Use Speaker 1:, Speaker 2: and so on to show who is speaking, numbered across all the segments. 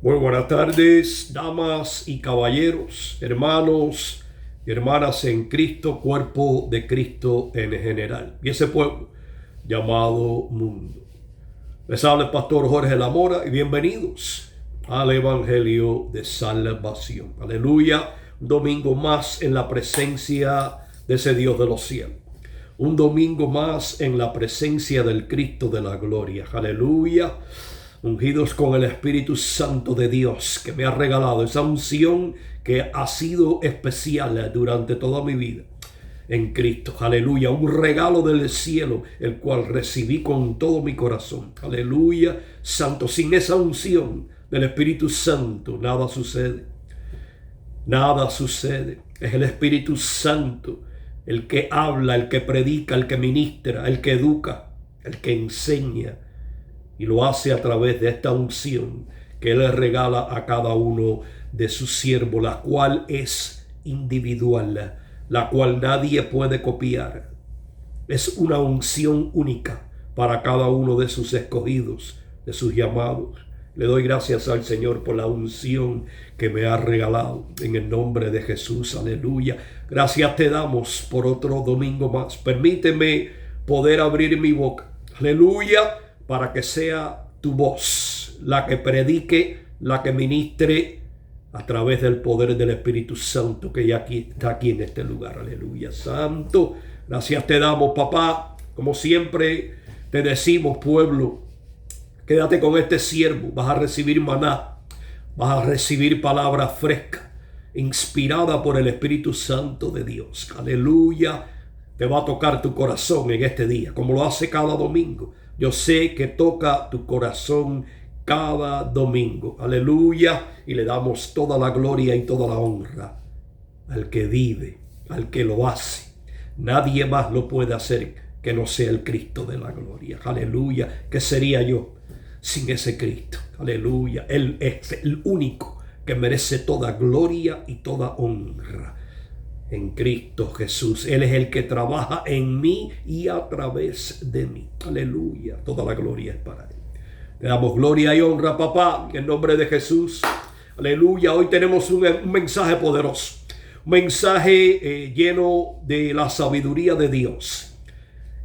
Speaker 1: Muy buenas tardes, damas y caballeros, hermanos y hermanas en Cristo, cuerpo de Cristo en general, y ese pueblo llamado mundo. Les habla el pastor Jorge Lamora y bienvenidos al Evangelio de Salvación. Aleluya, un domingo más en la presencia de ese Dios de los cielos. Un domingo más en la presencia del Cristo de la gloria. Aleluya. Ungidos con el Espíritu Santo de Dios que me ha regalado, esa unción que ha sido especial durante toda mi vida en Cristo. Aleluya, un regalo del cielo, el cual recibí con todo mi corazón. Aleluya, santo. Sin esa unción del Espíritu Santo, nada sucede. Nada sucede. Es el Espíritu Santo el que habla, el que predica, el que ministra, el que educa, el que enseña. Y lo hace a través de esta unción que Él le regala a cada uno de sus siervos, la cual es individual, la cual nadie puede copiar. Es una unción única para cada uno de sus escogidos, de sus llamados. Le doy gracias al Señor por la unción que me ha regalado en el nombre de Jesús. Aleluya. Gracias te damos por otro domingo más. Permíteme poder abrir mi boca. Aleluya. Para que sea tu voz la que predique, la que ministre a través del poder del Espíritu Santo que ya está aquí en este lugar. Aleluya, santo. Gracias te damos, papá. Como siempre te decimos, pueblo, quédate con este siervo. Vas a recibir maná. Vas a recibir palabra fresca, inspirada por el Espíritu Santo de Dios. Aleluya. Te va a tocar tu corazón en este día, como lo hace cada domingo. Yo sé que toca tu corazón cada domingo. Aleluya. Y le damos toda la gloria y toda la honra al que vive, al que lo hace. Nadie más lo puede hacer que no sea el Cristo de la gloria. Aleluya. ¿Qué sería yo sin ese Cristo? Aleluya. Él es el único que merece toda gloria y toda honra. En Cristo Jesús. Él es el que trabaja en mí y a través de mí. Aleluya. Toda la gloria es para Él. Te damos gloria y honra, papá, en el nombre de Jesús. Aleluya. Hoy tenemos un mensaje poderoso. Un mensaje lleno de la sabiduría de Dios.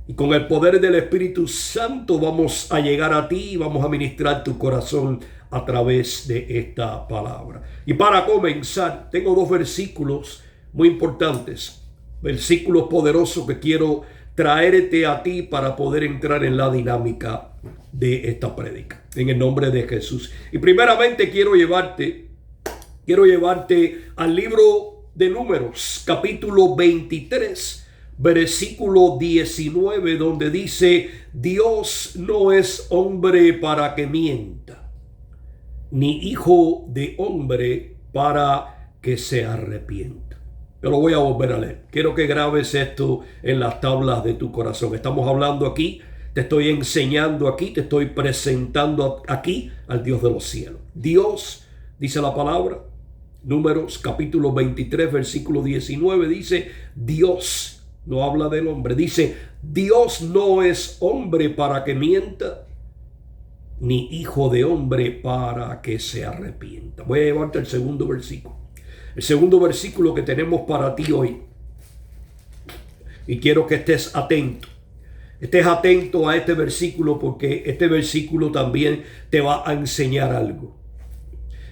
Speaker 1: Y con el poder del Espíritu Santo vamos a llegar a ti y vamos a ministrar tu corazón a través de esta palabra. Y para comenzar, tengo dos versículos muy importantes, versículos poderosos que quiero traerte a ti para poder entrar en la dinámica de esta prédica, en el nombre de Jesús. Y primeramente quiero llevarte al libro de Números, capítulo 23, versículo 19, donde dice: Dios no es hombre para que mienta, ni hijo de hombre para que se arrepienta. Yo lo voy a volver a leer. Quiero que grabes esto en las tablas de tu corazón. Estamos hablando aquí, te estoy enseñando aquí, te estoy presentando aquí al Dios de los cielos. Dios, dice la palabra, Números capítulo 23, versículo 19, dice: Dios, no habla del hombre, dice: Dios no es hombre para que mienta, ni hijo de hombre para que se arrepienta. Voy a llevarte el segundo versículo. El segundo versículo que tenemos para ti hoy. Y quiero que estés atento. Estés atento a este versículo, porque este versículo también te va a enseñar algo.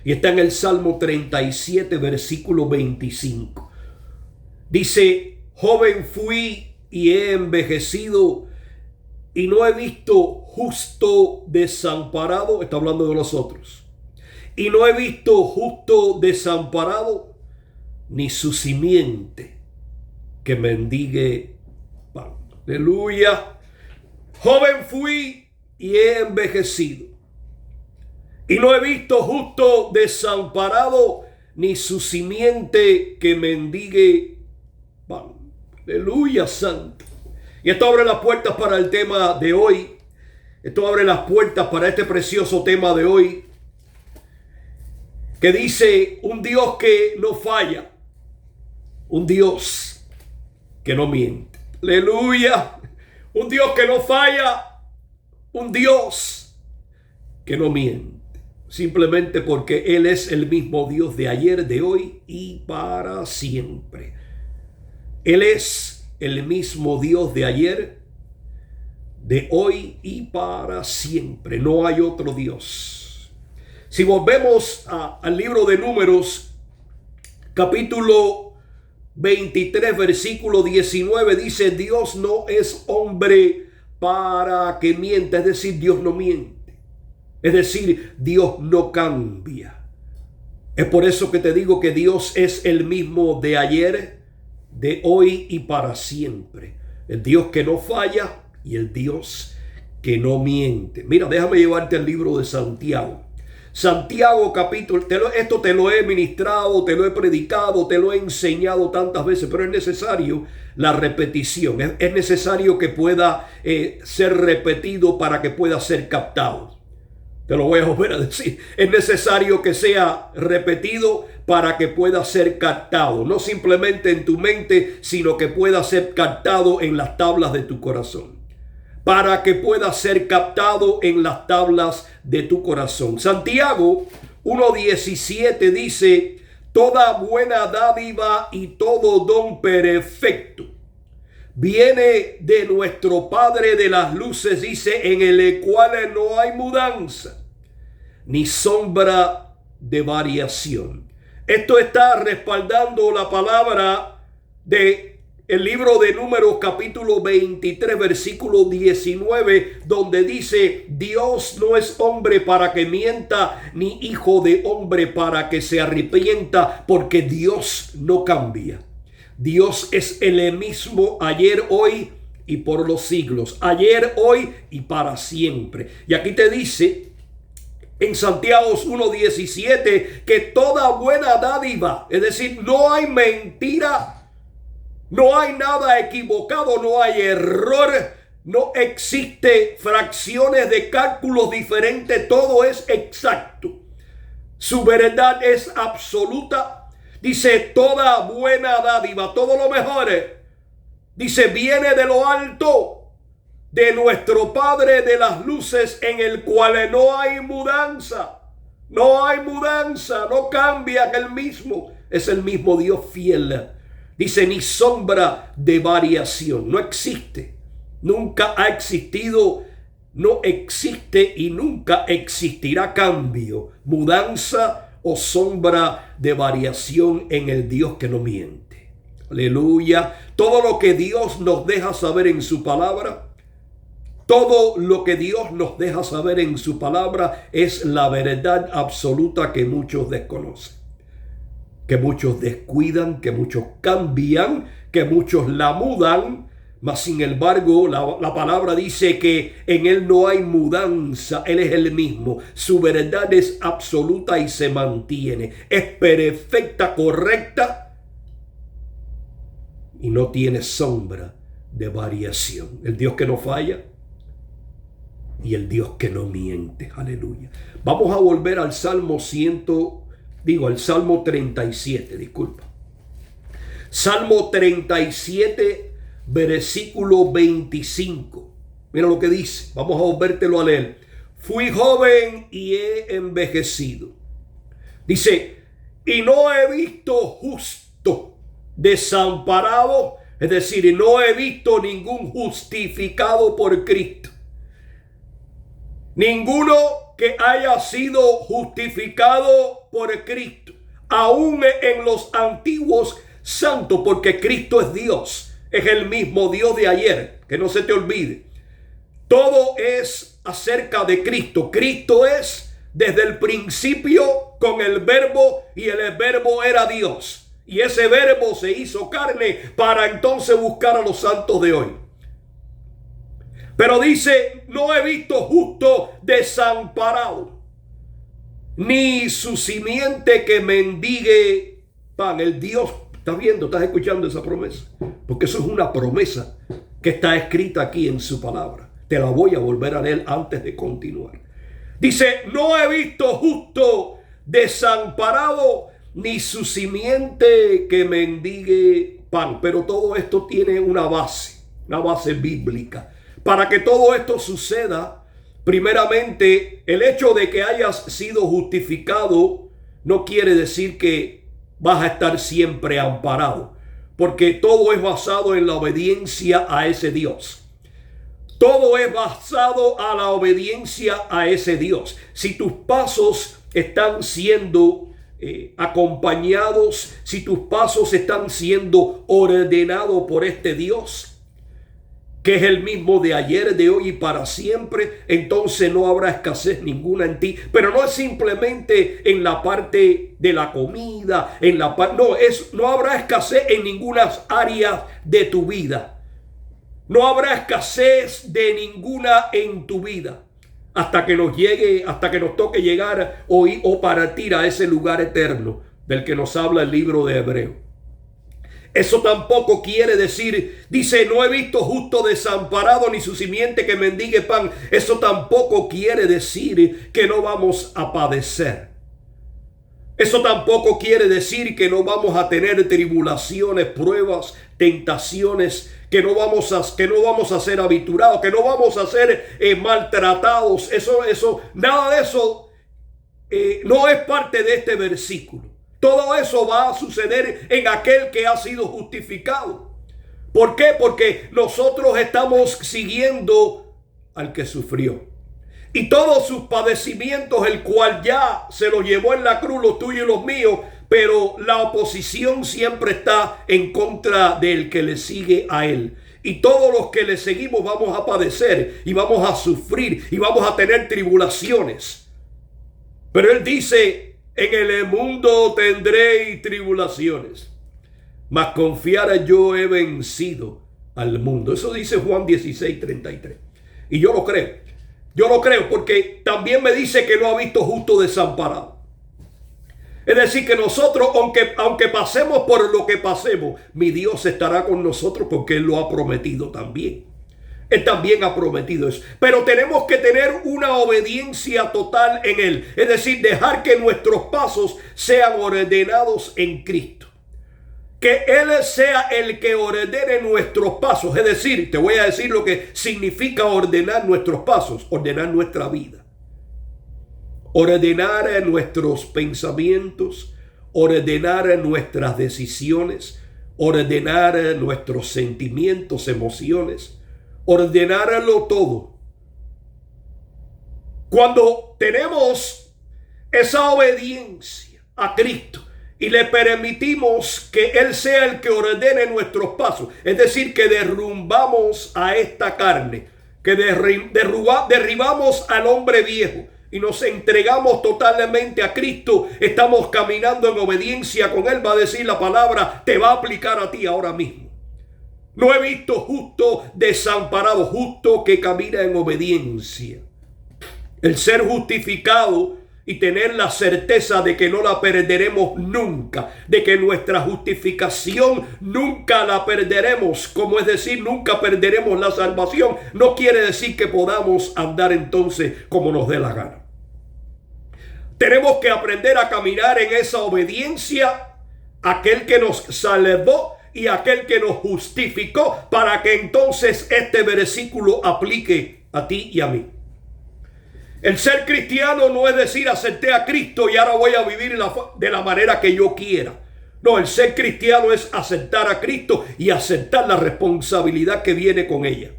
Speaker 1: Y está en el Salmo 37, versículo 25. Dice: joven fui y he envejecido, y no he visto justo desamparado. Está hablando de nosotros. Y no he visto justo desamparado, ni su simiente que mendigue pan. Aleluya. Joven fui y he envejecido, y no he visto justo desamparado, ni su simiente que mendigue pan. Aleluya, santo. Y esto abre las puertas para el tema de hoy. Esto abre las puertas para este precioso tema de hoy, que dice: un Dios que no falla, un Dios que no miente. Aleluya. Un Dios que no falla, un Dios que no miente. simplemente porque Él es el mismo Dios de ayer, de hoy y para siempre. Él es el mismo Dios de ayer, de hoy y para siempre. No hay otro Dios. Si volvemos al libro de Números, capítulo 23, versículo 19, dice: Dios no es hombre para que mienta. Es decir, Dios no miente. Es decir, Dios no cambia. Es por eso que te digo que Dios es el mismo de ayer, de hoy y para siempre. El Dios que no falla y el Dios que no miente. Mira, déjame llevarte al libro de Santiago. Santiago capítulo, esto te lo he ministrado, te lo he predicado, te lo he enseñado tantas veces, pero es necesario la repetición. Es necesario que pueda ser repetido para que pueda ser captado. Te lo voy a volver a decir. Es necesario que sea repetido para que pueda ser captado. No simplemente en tu mente, sino que pueda ser captado en las tablas de tu corazón. Para que pueda ser captado en las tablas de tu corazón. Santiago 1:17 dice: toda buena dádiva y todo don perfecto viene de nuestro Padre de las luces, dice, en el cual no hay mudanza ni sombra de variación. Esto está respaldando la palabra de el libro de Números capítulo 23 versículo 19, donde dice: Dios no es hombre para que mienta, ni hijo de hombre para que se arrepienta, porque Dios no cambia. Dios es el mismo ayer, hoy y por los siglos. Ayer, hoy y para siempre. Y aquí te dice en Santiago 1:17 que toda buena dádiva, es decir, no hay mentira, no hay nada equivocado, no hay error, no existe fracciones de cálculos diferentes, todo es exacto. Su verdad es absoluta. Dice: toda buena dádiva, todo lo mejor, dice, viene de lo alto, de nuestro Padre de las luces, en el cual no hay mudanza. No hay mudanza, no cambia, el mismo. Es el mismo Dios fiel. Dice: ni sombra de variación. No existe. Nunca ha existido. No existe y nunca existirá cambio, mudanza o sombra de variación en el Dios que no miente. Aleluya. Todo lo que Dios nos deja saber en su palabra, todo lo que Dios nos deja saber en su palabra es la verdad absoluta que muchos desconocen, que muchos descuidan, que muchos cambian, que muchos la mudan. Mas sin embargo, la palabra dice que en Él no hay mudanza. Él es el mismo. Su verdad es absoluta y se mantiene. Es perfecta, correcta y no tiene sombra de variación. El Dios que no falla y el Dios que no miente. Aleluya. Vamos a volver al Salmo al Salmo 37, disculpa. Salmo 37, versículo 25. Mira lo que dice. Vamos a volvértelo a leer. Fui joven y he envejecido. Dice: y no he visto justo desamparado. Es decir, no he visto ningún justificado por Cristo. Ninguno que haya sido justificado por Cristo, aún en los antiguos santos, porque Cristo es Dios, es el mismo Dios de ayer, que no se te olvide. Todo es acerca de Cristo. Cristo es desde el principio con el verbo, y el verbo era Dios, y ese verbo se hizo carne para entonces buscar a los santos de hoy. Pero dice: no he visto justo desamparado, ni su simiente que mendigue pan. El Dios, ¿estás viendo? ¿Estás escuchando esa promesa? Porque eso es una promesa que está escrita aquí en su palabra. Te la voy a volver a leer antes de continuar. Dice: no he visto justo desamparado, ni su simiente que mendigue pan. Pero todo esto tiene una base bíblica. Para que todo esto suceda, Primeramente, el hecho de que hayas sido justificado no quiere decir que vas a estar siempre amparado, porque todo es basado en la obediencia a ese Dios. Todo es basado a la obediencia a ese Dios. Si tus pasos están siendo acompañados, si tus pasos están siendo ordenados por este Dios, que es el mismo de ayer, de hoy y para siempre, entonces no habrá escasez ninguna en ti. Pero no es simplemente en la parte de la comida, no habrá escasez en ninguna área de tu vida. No habrá escasez de ninguna en tu vida hasta que nos toque llegar hoy o partir a ese lugar eterno del que nos habla el libro de Hebreos. Eso tampoco quiere decir, dice, no he visto justo desamparado ni su simiente que mendigue pan. Eso tampoco quiere decir que no vamos a padecer. Eso tampoco quiere decir que no vamos a tener tribulaciones, pruebas, tentaciones, que no vamos a ser aviturados, que no vamos a ser maltratados. Nada de eso no es parte de este versículo. Todo eso va a suceder en aquel que ha sido justificado. ¿Por qué? Porque nosotros estamos siguiendo al que sufrió. Y todos sus padecimientos, el cual ya se los llevó en la cruz, los tuyos y los míos, pero la oposición siempre está en contra del que le sigue a él. Y todos los que le seguimos vamos a padecer y vamos a sufrir y vamos a tener tribulaciones. Pero él dice, en el mundo tendréis tribulaciones, mas confiar yo he vencido al mundo. Eso dice Juan 16:33. Y yo lo creo. Yo lo creo porque también me dice que no ha visto justo desamparado. Es decir, que nosotros, aunque pasemos por lo que pasemos, mi Dios estará con nosotros porque Él lo ha prometido también. Él también ha prometido eso. Pero tenemos que tener una obediencia total en Él. Es decir, dejar que nuestros pasos sean ordenados en Cristo. Que Él sea el que ordene nuestros pasos. Es decir, te voy a decir lo que significa ordenar nuestros pasos. Ordenar nuestra vida. Ordenar nuestros pensamientos. Ordenar nuestras decisiones. Ordenar nuestros sentimientos, emociones. Ordenarlo todo. Cuando tenemos esa obediencia a Cristo y le permitimos que Él sea el que ordene nuestros pasos, es decir, que derrumbamos a esta carne, que derribamos al hombre viejo y nos entregamos totalmente a Cristo, estamos caminando en obediencia con Él. Va a decir la palabra, te va a aplicar a ti ahora mismo. No he visto justo desamparado, justo que camina en obediencia. El ser justificado y tener la certeza de que no la perderemos nunca, de que nuestra justificación nunca la perderemos, como es decir, nunca perderemos la salvación, no quiere decir que podamos andar entonces como nos dé la gana. Tenemos que aprender a caminar en esa obediencia a aquel que nos salvó y aquel que nos justificó, para que entonces este versículo aplique a ti y a mí. El ser cristiano no es decir, acepté a Cristo y ahora voy a vivir de la manera que yo quiera. No, el ser cristiano es aceptar a Cristo y aceptar la responsabilidad que viene con ella.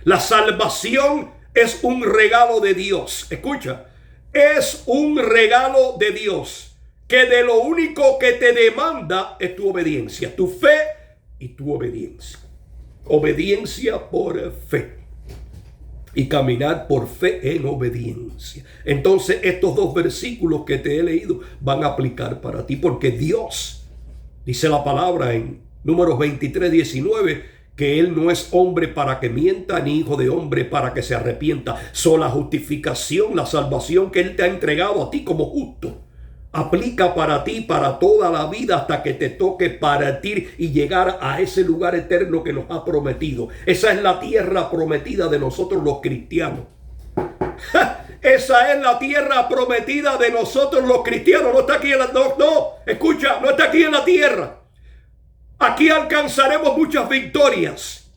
Speaker 1: La salvación es un regalo de Dios. Escucha, es un regalo de Dios, que de lo único que te demanda es tu obediencia, tu fe y tu obediencia. Obediencia por fe y caminar por fe en obediencia. Entonces estos dos versículos que te he leído van a aplicar para ti, porque Dios, dice la palabra en Números 23:19, que Él no es hombre para que mienta, ni hijo de hombre para que se arrepienta. La justificación, la salvación que Él te ha entregado a ti como justo, aplica para ti, para toda la vida, hasta que te toque partir y llegar a ese lugar eterno que nos ha prometido. Esa es la tierra prometida de nosotros los cristianos. Esa es la tierra prometida de nosotros los cristianos. No está aquí en la escucha, no está aquí en la tierra. Aquí alcanzaremos muchas victorias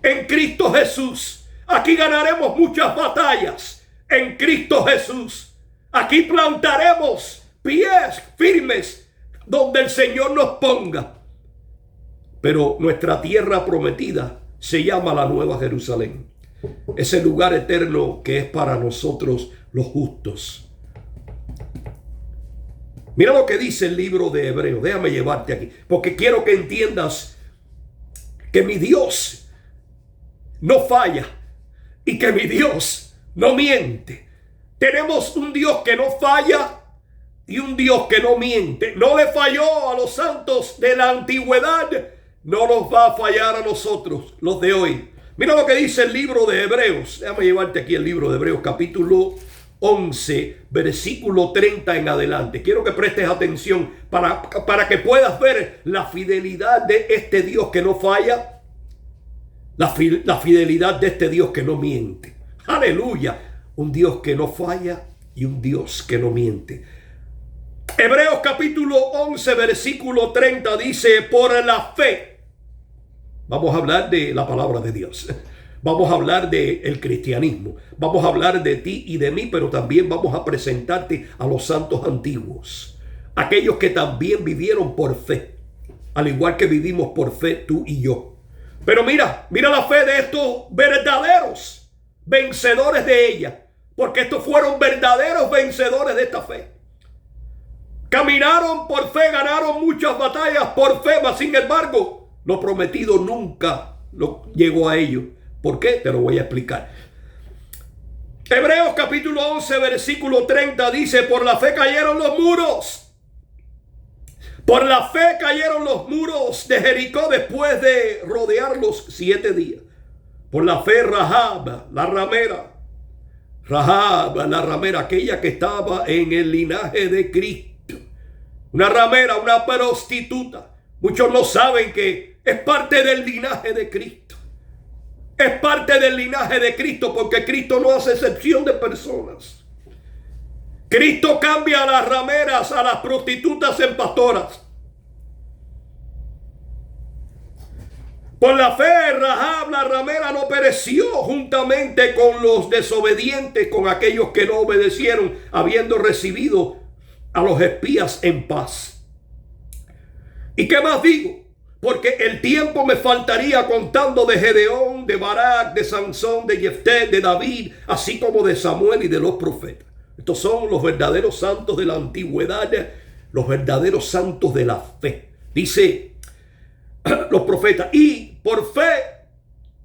Speaker 1: en Cristo Jesús. Aquí ganaremos muchas batallas en Cristo Jesús. Aquí plantaremos pies firmes donde el Señor nos ponga. Pero nuestra tierra prometida se llama la Nueva Jerusalén. Ese lugar eterno que es para nosotros los justos. Mira lo que dice el libro de Hebreos. Déjame llevarte aquí, porque quiero que entiendas que mi Dios no falla y que mi Dios no miente. Tenemos un Dios que no falla y un Dios que no miente. No le falló a los santos de la antigüedad, no nos va a fallar a nosotros, los de hoy. Mira lo que dice el libro de Hebreos. Déjame llevarte aquí el libro de Hebreos, capítulo 11, versículo 30 en adelante. Quiero que prestes atención para que puedas ver la fidelidad de este Dios que no falla, la fidelidad de este Dios que no miente. Aleluya. Un Dios que no falla y un Dios que no miente. Hebreos capítulo 11, versículo 30 dice: por la fe. Vamos a hablar de la palabra de Dios. Vamos a hablar del cristianismo. Vamos a hablar de ti y de mí, pero también vamos a presentarte a los santos antiguos. Aquellos que también vivieron por fe, al igual que vivimos por fe tú y yo. Pero mira la fe de estos verdaderos vencedores de ella. Porque estos fueron verdaderos vencedores de esta fe. Caminaron por fe, ganaron muchas batallas por fe, mas sin embargo, lo prometido nunca llegó a ellos. ¿Por qué? Te lo voy a explicar. Hebreos capítulo 11, versículo 30 dice: por la fe cayeron los muros. Por la fe cayeron los muros de Jericó después de rodearlos 7 días. Por la fe Rahab, la ramera, aquella que estaba en el linaje de Cristo. Una ramera, una prostituta. Muchos no saben que es parte del linaje de Cristo. Es parte del linaje de Cristo, porque Cristo no hace excepción de personas. Cristo cambia a las rameras, a las prostitutas en pastoras. Por la fe, Rahab, la ramera, no pereció juntamente con los desobedientes, con aquellos que no obedecieron, habiendo recibido a los espías en paz. ¿Y qué más digo? Porque el tiempo me faltaría contando de Gedeón, de Barak, de Sansón, de Jefté, de David, así como de Samuel y de los profetas. Estos son los verdaderos santos de la antigüedad, los verdaderos santos de la fe. Dice los profetas: y por fe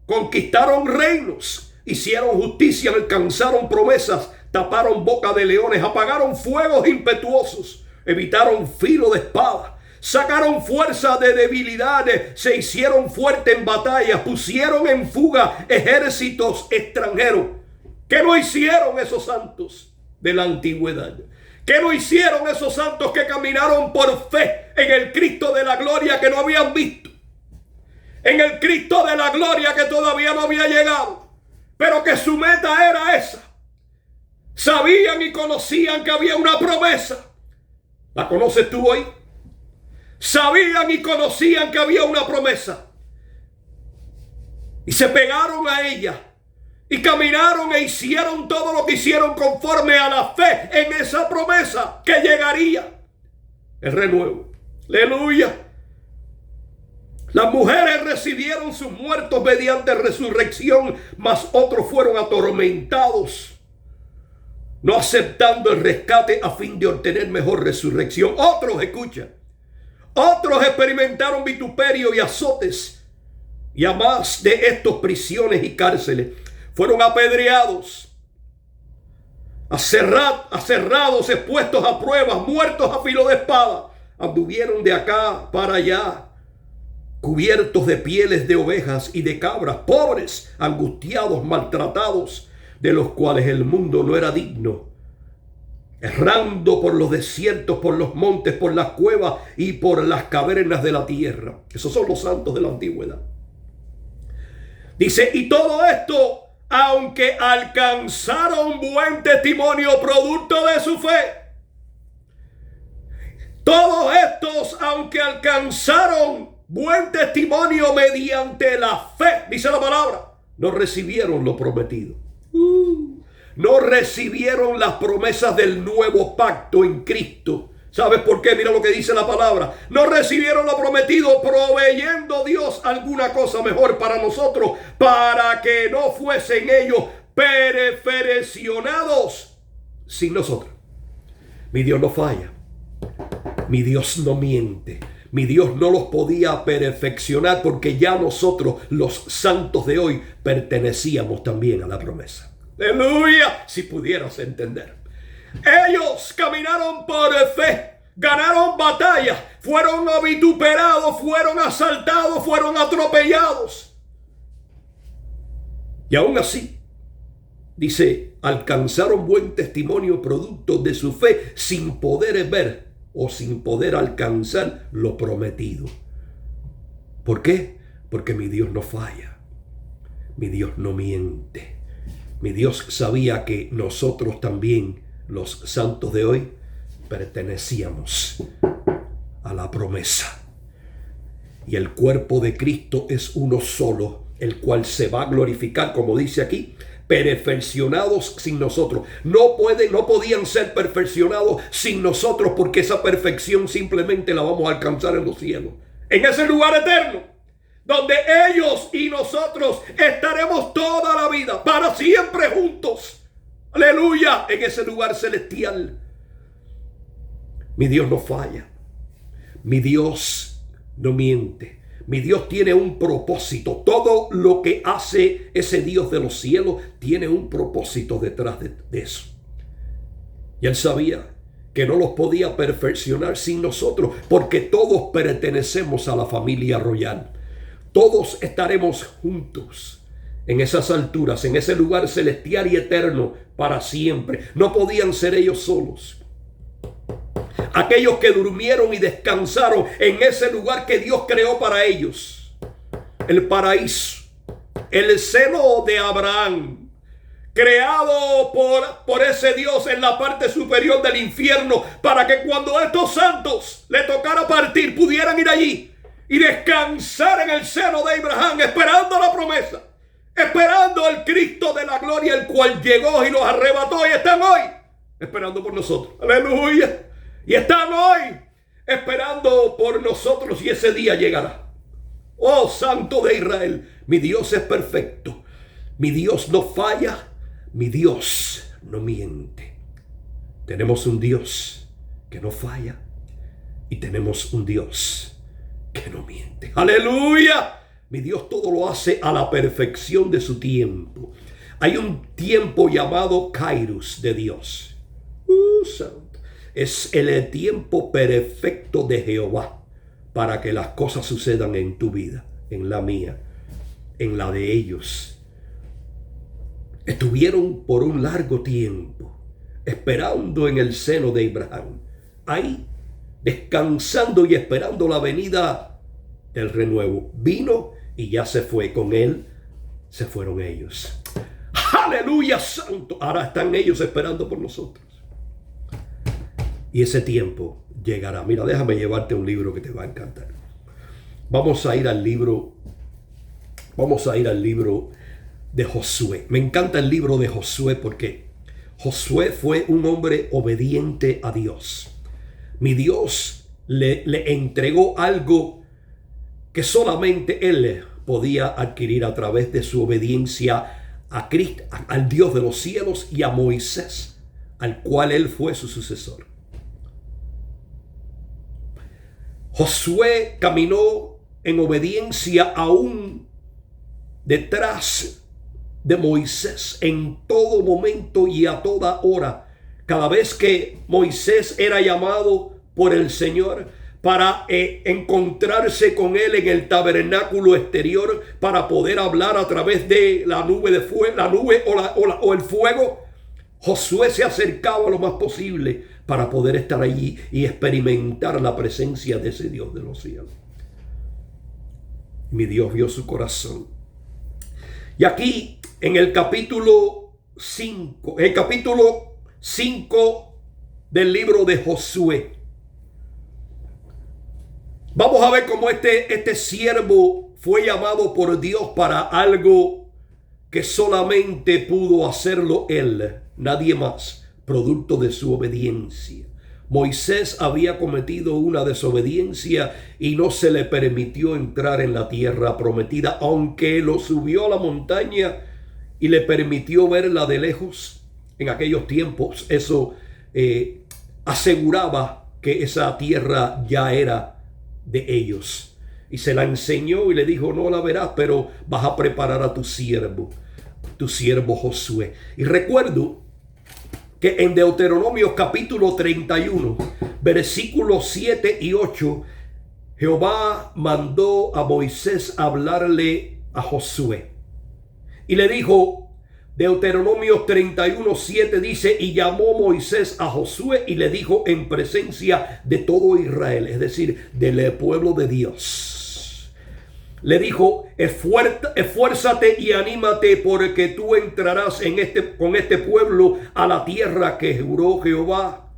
Speaker 1: conquistaron reinos, hicieron justicia, alcanzaron promesas, taparon boca de leones, apagaron fuegos impetuosos, evitaron filo de espada, sacaron fuerza de debilidades, se hicieron fuertes en batalla, pusieron en fuga ejércitos extranjeros. ¿Qué no hicieron esos santos de la antigüedad? ¿Qué no hicieron esos santos que caminaron por fe en el Cristo de la gloria que no habían visto? En el Cristo de la gloria que todavía no había llegado, pero que su meta era esa. Sabían y conocían que había una promesa. ¿La conoces tú hoy? Sabían y conocían que había una promesa. Y se pegaron a ella. Y caminaron e hicieron todo lo que hicieron conforme a la fe en esa promesa que llegaría. El renuevo. Aleluya. Las mujeres recibieron sus muertos mediante resurrección, mas otros fueron atormentados, no aceptando el rescate a fin de obtener mejor resurrección. Otros, escucha, otros experimentaron vituperio y azotes, y a más de estos, prisiones y cárceles. Fueron apedreados, aserrados, expuestos a pruebas, muertos a filo de espada. Anduvieron de acá para allá, cubiertos de pieles de ovejas y de cabras, pobres, angustiados, maltratados, de los cuales el mundo no era digno, errando por los desiertos, por los montes, por las cuevas y por las cavernas de la tierra. Esos son los santos de la antigüedad. Dice: y todo esto, aunque alcanzaron buen testimonio producto de su fe. Todos estos, aunque alcanzaron buen testimonio mediante la fe, dice la palabra. no recibieron lo prometido. No recibieron las promesas del nuevo pacto en Cristo. ¿Sabes por qué? Mira lo que dice la palabra. No recibieron lo prometido, proveyendo Dios alguna cosa mejor para nosotros, para que no fuesen ellos perfeccionados sin nosotros. Mi Dios no falla. Mi Dios no miente. Mi Dios no los podía perfeccionar porque ya nosotros, los santos de hoy, pertenecíamos también a la promesa. ¡Aleluya! Si pudieras entender. Ellos caminaron por fe, ganaron batallas, fueron vituperados, fueron asaltados, fueron atropellados. Y aún así, dice, alcanzaron buen testimonio producto de su fe sin poder ver o sin poder alcanzar lo prometido. ¿Por qué? Porque mi Dios no falla. Mi Dios no miente. Mi Dios sabía que nosotros también, los santos de hoy, pertenecíamos a la promesa. Y el cuerpo de Cristo es uno solo, el cual se va a glorificar, como dice aquí, perfeccionados sin nosotros. No podían ser perfeccionados sin nosotros, porque esa perfección simplemente la vamos a alcanzar en los cielos, en ese lugar eterno, donde ellos y nosotros estaremos toda la vida, para siempre juntos. Aleluya, en ese lugar celestial. Mi Dios no falla. Mi Dios no miente. Mi Dios tiene un propósito. Todo lo que hace ese Dios de los cielos tiene un propósito detrás de eso. Y Él sabía que no los podía perfeccionar sin nosotros, porque todos pertenecemos a la familia royal. Todos estaremos juntos en esas alturas, en ese lugar celestial y eterno para siempre. No podían ser ellos solos. Aquellos que durmieron y descansaron en ese lugar que Dios creó para ellos, el paraíso, el seno de Abraham, creado por ese Dios en la parte superior del infierno, para que cuando a estos santos le tocara partir, pudieran ir allí y descansar en el seno de Abraham, esperando la promesa, esperando al Cristo de la gloria, el cual llegó y los arrebató, y están hoy esperando por nosotros. Aleluya. Y están hoy esperando por nosotros, y ese día llegará. Oh, Santo de Israel, mi Dios es perfecto. Mi Dios no falla. Mi Dios no miente. Tenemos un Dios que no falla y tenemos un Dios que no miente. ¡Aleluya! Mi Dios todo lo hace a la perfección de su tiempo. Hay un tiempo llamado Kairos de Dios. Santo. Es el tiempo perfecto de Jehová para que las cosas sucedan en tu vida, en la mía, en la de ellos. Estuvieron por un largo tiempo esperando en el seno de Abraham, ahí descansando y esperando la venida del renuevo. Vino y ya se fue con él, se fueron ellos. ¡Aleluya, santo! Ahora están ellos esperando por nosotros. Y ese tiempo llegará. Mira, déjame llevarte un libro que te va a encantar. Vamos a ir al libro de Josué. Me encanta el libro de Josué porque Josué fue un hombre obediente a Dios. Mi Dios le entregó algo que solamente él podía adquirir a través de su obediencia a Cristo, al Dios de los cielos, y a Moisés, al cual él fue su sucesor. Josué caminó en obediencia aún detrás de Moisés en todo momento y a toda hora. Cada vez que Moisés era llamado por el Señor para encontrarse con él en el tabernáculo exterior, para poder hablar a través de la nube de fuego, la nube o el fuego, Josué se acercaba lo más posible para poder estar allí y experimentar la presencia de ese Dios de los cielos. Mi Dios vio su corazón. Y aquí en el capítulo 5, del libro de Josué, vamos a ver cómo este siervo fue llamado por Dios para algo que solamente pudo hacerlo él, nadie más, producto de su obediencia. Moisés había cometido una desobediencia y no se le permitió entrar en la tierra prometida, aunque lo subió a la montaña y le permitió verla de lejos. En aquellos tiempos eso aseguraba que esa tierra ya era de ellos. Y se la enseñó y le dijo: no la verás, pero vas a preparar a tu siervo Josué. Y recuerdo que en Deuteronomio capítulo 31, versículos 7 y 8, Jehová mandó a Moisés hablarle a Josué. Y le dijo, Deuteronomio 31, 7 dice: y llamó Moisés a Josué y le dijo en presencia de todo Israel, es decir, del pueblo de Dios. Le dijo: esfuérzate y anímate, porque tú entrarás con este pueblo a la tierra que juró Jehová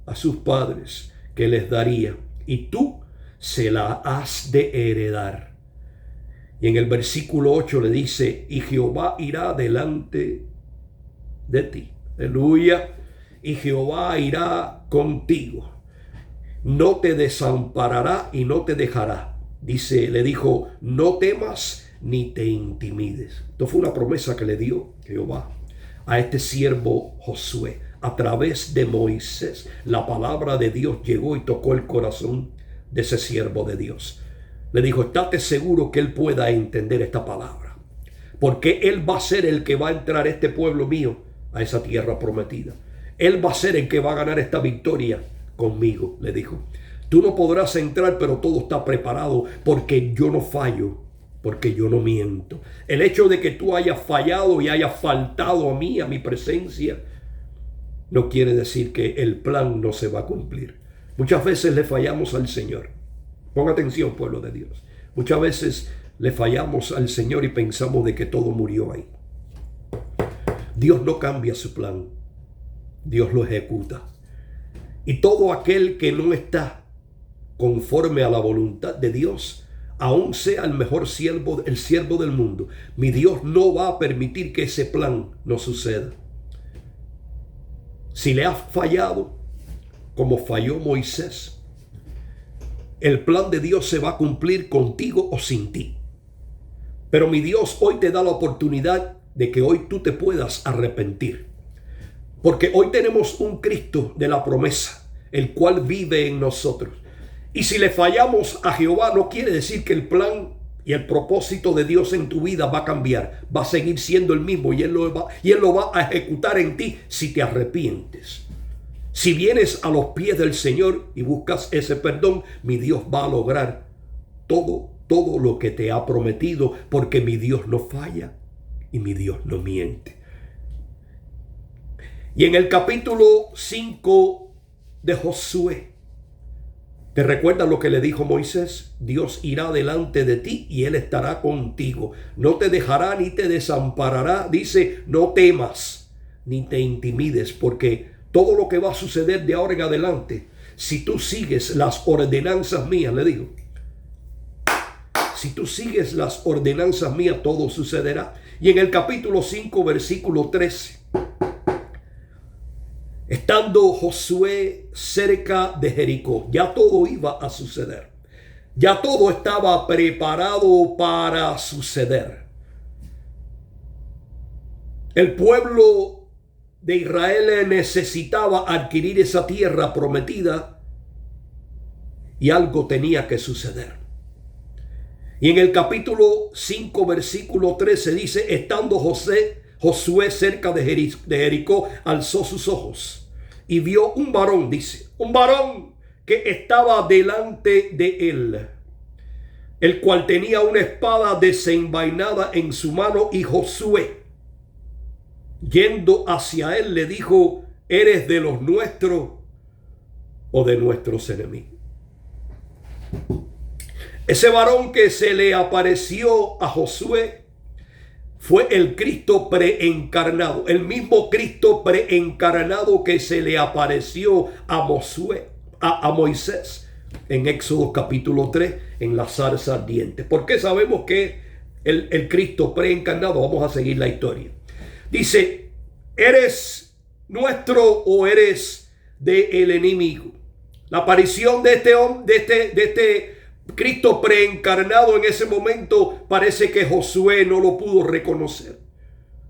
Speaker 1: a sus padres que les daría, y tú se la has de heredar. Y en el versículo 8 le dice: y Jehová irá delante de ti. Aleluya. Y Jehová irá contigo. No te desamparará y no te dejará. Dice, le dijo: no temas ni te intimides. Esto fue una promesa que le dio Jehová a este siervo Josué. A través de Moisés, la palabra de Dios llegó y tocó el corazón de ese siervo de Dios. Le dijo: estate seguro que él pueda entender esta palabra, porque él va a ser el que va a entrar este pueblo mío a esa tierra prometida. Él va a ser el que va a ganar esta victoria conmigo, le dijo. Tú no podrás entrar, pero todo está preparado, porque yo no fallo, porque yo no miento. El hecho de que tú hayas fallado y hayas faltado a mí, a mi presencia, no quiere decir que el plan no se va a cumplir. Muchas veces le fallamos al Señor. Pon atención, pueblo de Dios. Muchas veces le fallamos al Señor y pensamos de que todo murió ahí. Dios no cambia su plan. Dios lo ejecuta. Y todo aquel que no está conforme a la voluntad de Dios, aun sea el mejor siervo, el siervo del mundo, mi Dios no va a permitir que ese plan no suceda. Si le has fallado, como falló Moisés, el plan de Dios se va a cumplir contigo o sin ti. Pero mi Dios hoy te da la oportunidad de que hoy tú te puedas arrepentir. Porque hoy tenemos un Cristo de la promesa, el cual vive en nosotros. Y si le fallamos a Jehová, no quiere decir que el plan y el propósito de Dios en tu vida va a cambiar. Va a seguir siendo el mismo y Él lo va a ejecutar en ti si te arrepientes. Si vienes a los pies del Señor y buscas ese perdón, mi Dios va a lograr todo lo que te ha prometido, porque mi Dios no falla y mi Dios no miente. Y en el capítulo 5 de Josué, ¿te recuerdas lo que le dijo Moisés? Dios irá delante de ti y Él estará contigo. No te dejará ni te desamparará. Dice: no temas ni te intimides, porque todo lo que va a suceder de ahora en adelante, si tú sigues las ordenanzas mías, le dijo, si tú sigues las ordenanzas mías, todo sucederá. Y en el capítulo 5, versículo 13, estando Josué cerca de Jericó, ya todo iba a suceder. Ya todo estaba preparado para suceder. El pueblo de Israel necesitaba adquirir esa tierra prometida y algo tenía que suceder. Y en el capítulo 5, versículo 13 dice: estando Josué cerca de Jericó, alzó sus ojos y vio un varón, dice, un varón que estaba delante de él, el cual tenía una espada desenvainada en su mano. Y Josué, yendo hacia él, le dijo: ¿eres de los nuestros o de nuestros enemigos? Ese varón que se le apareció a Josué fue el Cristo preencarnado, el mismo Cristo preencarnado que se le apareció a Moisés en Éxodo capítulo 3, en la zarza ardiente. ¿Por qué sabemos que el Cristo preencarnado. Vamos a seguir la historia. Dice, ¿eres nuestro o eres del enemigo? La aparición de este Cristo preencarnado en ese momento parece que Josué no lo pudo reconocer.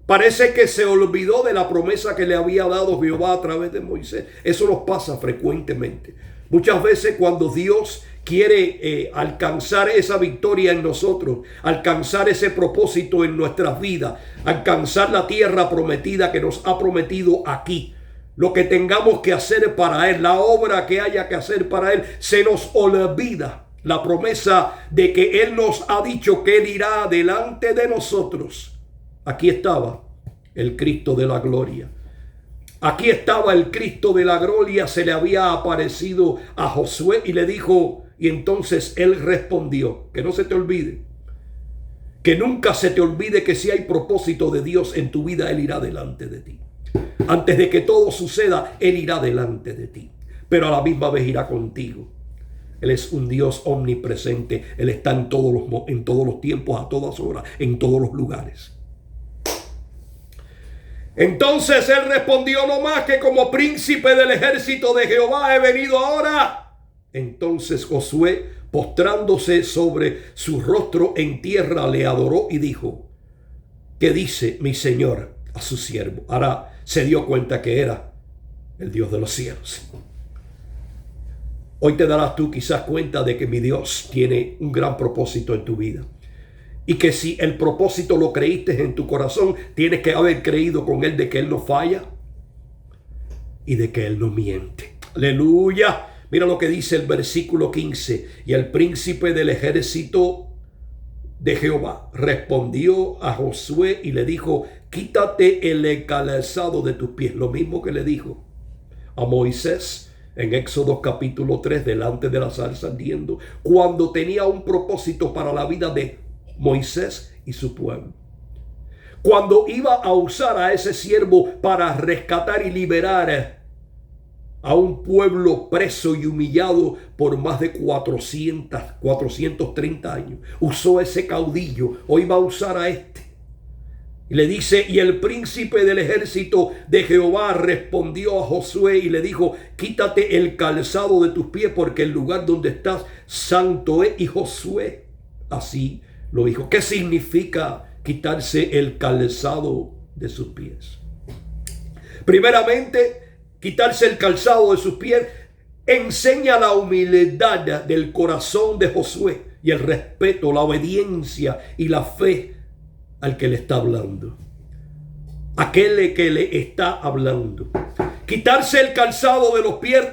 Speaker 1: Parece que se olvidó de la promesa que le había dado Jehová a través de Moisés. Eso nos pasa frecuentemente. Muchas veces cuando Dios quiere alcanzar esa victoria en nosotros, alcanzar ese propósito en nuestras vidas, alcanzar la tierra prometida que nos ha prometido aquí, lo que tengamos que hacer para Él, la obra que haya que hacer para Él, se nos olvida la promesa de que Él nos ha dicho que Él irá delante de nosotros. Aquí estaba el Cristo de la gloria. Aquí estaba el Cristo de la gloria. Se le había aparecido a Josué y le dijo, y entonces él respondió, que no se te olvide, que nunca se te olvide que si hay propósito de Dios en tu vida, Él irá delante de ti. Antes de que todo suceda, Él irá delante de ti, pero a la misma vez irá contigo. Él es un Dios omnipresente. Él está en todos los tiempos, a todas horas, en todos los lugares. Entonces él respondió: no más que como príncipe del ejército de Jehová he venido ahora. Entonces Josué, postrándose sobre su rostro en tierra, le adoró y dijo: ¿qué dice mi señor a su siervo? Ahora se dio cuenta que era el Dios de los cielos. Hoy te darás tú quizás cuenta de que mi Dios tiene un gran propósito en tu vida. Y que si el propósito lo creíste en tu corazón, tienes que haber creído con Él de que Él no falla y de que Él no miente. Aleluya. Mira lo que dice el versículo 15. Y el príncipe del ejército de Jehová respondió a Josué y le dijo: quítate el calzado de tus pies. Lo mismo que le dijo a Moisés en Éxodo capítulo 3, delante de la zarza ardiendo, cuando tenía un propósito para la vida de Moisés y su pueblo. Cuando iba a usar a ese siervo para rescatar y liberar a un pueblo preso y humillado por más de 430 años, usó ese caudillo. Hoy va a usar a este. Y le dice: y el príncipe del ejército de Jehová respondió a Josué y le dijo: quítate el calzado de tus pies, porque el lugar donde estás santo es. Y Josué así lo dijo. ¿Qué significa quitarse el calzado de sus pies? Primeramente, quitarse el calzado de sus pies enseña la humildad del corazón de Josué y el respeto, la obediencia y la fe al que le está hablando. Aquel que le está hablando. Quitarse el calzado de los pies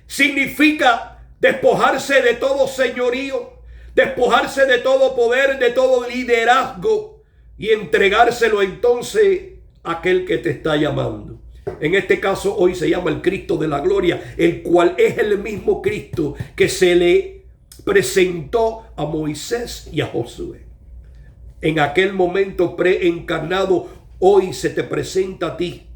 Speaker 1: significa despojarse de todo señorío, despojarse de todo poder, de todo liderazgo y entregárselo entonces a aquel que te está llamando. En este caso hoy se llama el Cristo de la gloria, el cual es el mismo Cristo que se le presentó a Moisés y a Josué. En aquel momento preencarnado, hoy se te presenta a ti.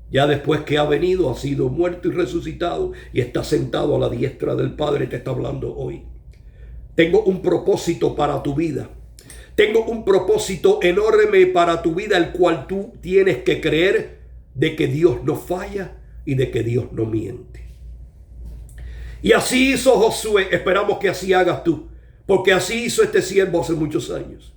Speaker 1: Ya después que ha venido, ha sido muerto y resucitado y está sentado a la diestra del Padre, te está hablando hoy. Tengo un propósito para tu vida. Tengo un propósito enorme para tu vida, el cual tú tienes que creer de que Dios no falla y de que Dios no miente. Y así hizo Josué. Esperamos que así hagas tú, porque así hizo este siervo hace muchos años.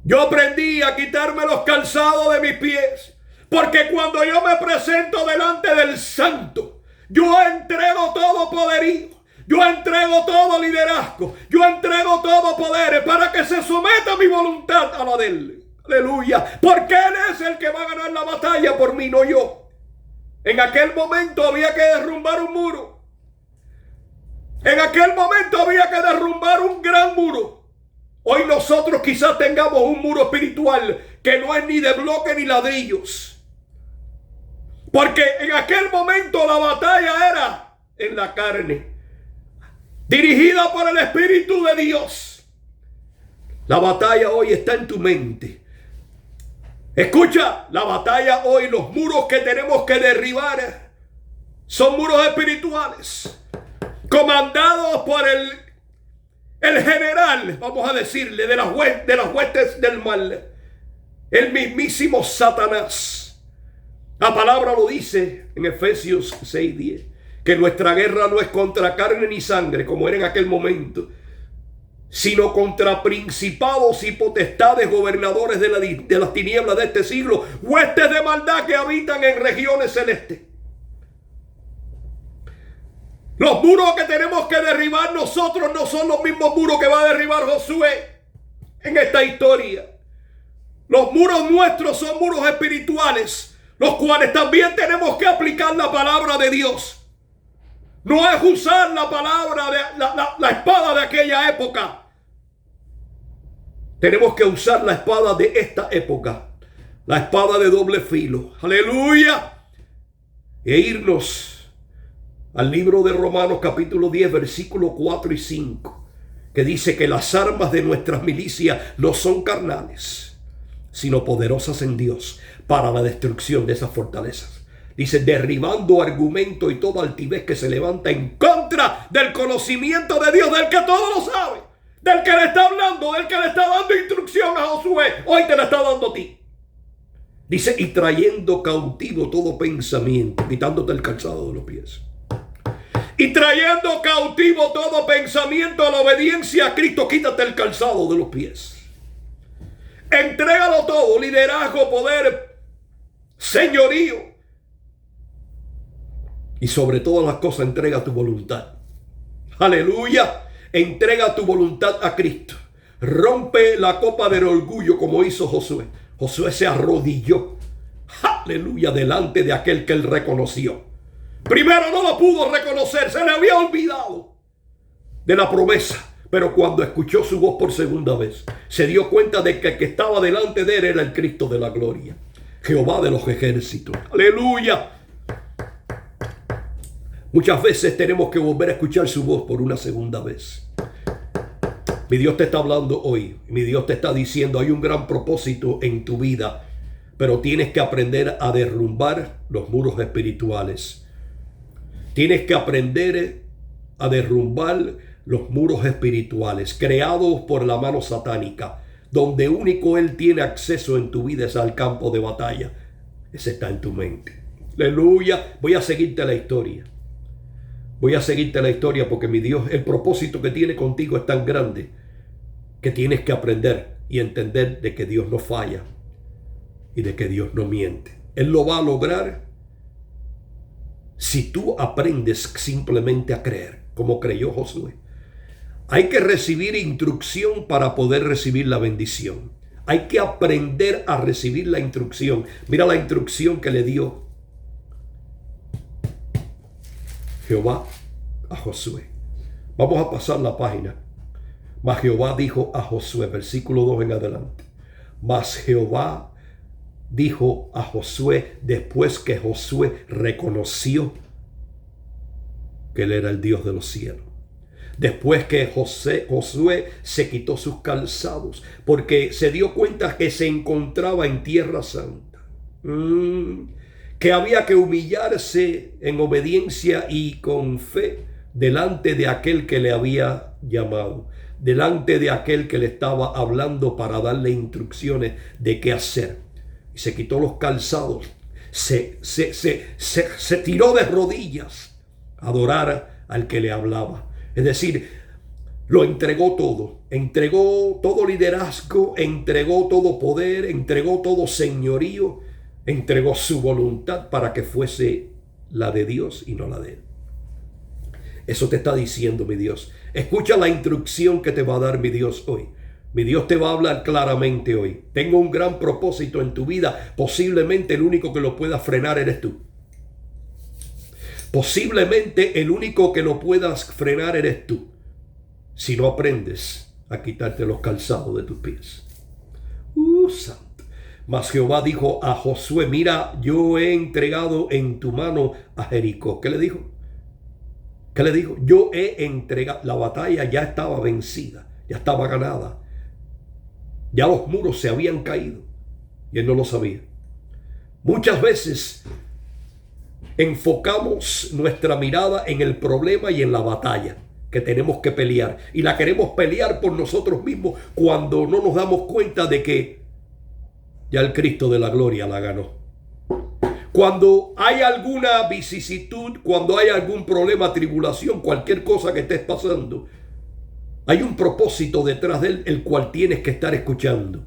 Speaker 1: Yo aprendí a quitarme los calzados de mis pies, porque cuando yo me presento delante del Santo, yo entrego todo poderío. Yo entrego todo liderazgo. Yo entrego todo poder para que se someta mi voluntad a la de Él. Aleluya. Porque Él es el que va a ganar la batalla por mí, no yo. En aquel momento había que derrumbar un muro. En aquel momento había que derrumbar un gran muro. Hoy nosotros quizás tengamos un muro espiritual que no es ni de bloque ni ladrillos. Porque en aquel momento la batalla era en la carne, dirigida por el Espíritu de Dios. La batalla hoy está en tu mente. Escucha, la batalla hoy, los muros que tenemos que derribar son muros espirituales, comandados por el el general, vamos a decirle, de las huestes del mal, el mismísimo Satanás. La palabra lo dice en Efesios 6:10, que nuestra guerra no es contra carne ni sangre, como era en aquel momento, sino contra principados y potestades, gobernadores de las tinieblas de este siglo, huestes de maldad que habitan en regiones celestes. Los muros que tenemos que derribar nosotros no son los mismos muros que va a derribar Josué en esta historia. Los muros nuestros son muros espirituales, los cuales también tenemos que aplicar la palabra de Dios. No es usar la palabra, la espada de aquella época. Tenemos que usar la espada de esta época, la espada de doble filo. Aleluya. E irnos al libro de Romanos capítulo 10, versículos 4 y 5, que dice que las armas de nuestras milicias no son carnales, sino poderosas en Dios para la destrucción de esas fortalezas. Dice, derribando argumento y toda altivez que se levanta en contra del conocimiento de Dios, del que todo lo sabe, del que le está hablando, del que le está dando instrucción a Josué. Hoy te la está dando a ti. Dice, y trayendo cautivo todo pensamiento, quitándote el calzado de los pies. Y trayendo cautivo todo pensamiento a la obediencia a Cristo, quítate el calzado de los pies. Entrégalo todo, liderazgo, poder, señorío. Y sobre todas las cosas entrega tu voluntad. Aleluya. Entrega tu voluntad a Cristo. Rompe la copa del orgullo como hizo Josué. Josué se arrodilló. Aleluya, delante de aquel que él reconoció. Primero no lo pudo reconocer, se le había olvidado de la promesa. Pero cuando escuchó su voz por segunda vez, se dio cuenta de que el que estaba delante de él era el Cristo de la gloria, Jehová de los ejércitos. Aleluya. Muchas veces tenemos que volver a escuchar su voz por una segunda vez. Mi Dios te está hablando hoy. Mi Dios te está diciendo, hay un gran propósito en tu vida, pero tienes que aprender a derrumbar los muros espirituales. Tienes que aprender a derrumbar los muros espirituales creados por la mano satánica, donde único él tiene acceso en tu vida es al campo de batalla. Ese está en tu mente. Aleluya. Voy a seguirte la historia. Voy a seguirte la historia porque mi Dios, el propósito que tiene contigo es tan grande que tienes que aprender y entender de que Dios no falla y de que Dios no miente. Él lo va a lograr si tú aprendes simplemente a creer, como creyó Josué. Hay que recibir instrucción para poder recibir la bendición. Hay que aprender a recibir la instrucción. Mira la instrucción que le dio Jehová a Josué. Vamos a pasar la página. Mas Jehová dijo a Josué, versículo 2 en adelante. Mas Jehová dijo a Josué, después que Josué reconoció que él era el Dios de los cielos. Después que Josué se quitó sus calzados, porque se dio cuenta que se encontraba en tierra santa. Que había que humillarse en obediencia y con fe delante de aquel que le había llamado, delante de aquel que le estaba hablando para darle instrucciones de qué hacer. Y se quitó los calzados, se tiró de rodillas a adorar al que le hablaba. Es decir, lo entregó todo liderazgo, entregó todo poder, entregó todo señorío, entregó su voluntad para que fuese la de Dios y no la de él. Eso te está diciendo mi Dios. Escucha la instrucción que te va a dar mi Dios hoy. Mi Dios te va a hablar claramente hoy. Tengo un gran propósito en tu vida. Posiblemente el único que lo pueda frenar eres tú. Posiblemente el único que lo puedas frenar eres tú. Si no aprendes a quitarte los calzados de tus pies. Santo. Mas Jehová dijo a Josué, mira, yo he entregado en tu mano a Jericó. ¿Qué le dijo? ¿Qué le dijo? Yo he entregado. La batalla ya estaba vencida, ya estaba ganada. Ya los muros se habían caído y él no lo sabía. Muchas veces enfocamos nuestra mirada en el problema y en la batalla que tenemos que pelear. Y la queremos pelear por nosotros mismos cuando no nos damos cuenta de que ya el Cristo de la gloria la ganó. Cuando hay alguna vicisitud, cuando hay algún problema, tribulación, cualquier cosa que estés pasando, hay un propósito detrás de él, el cual tienes que estar escuchando.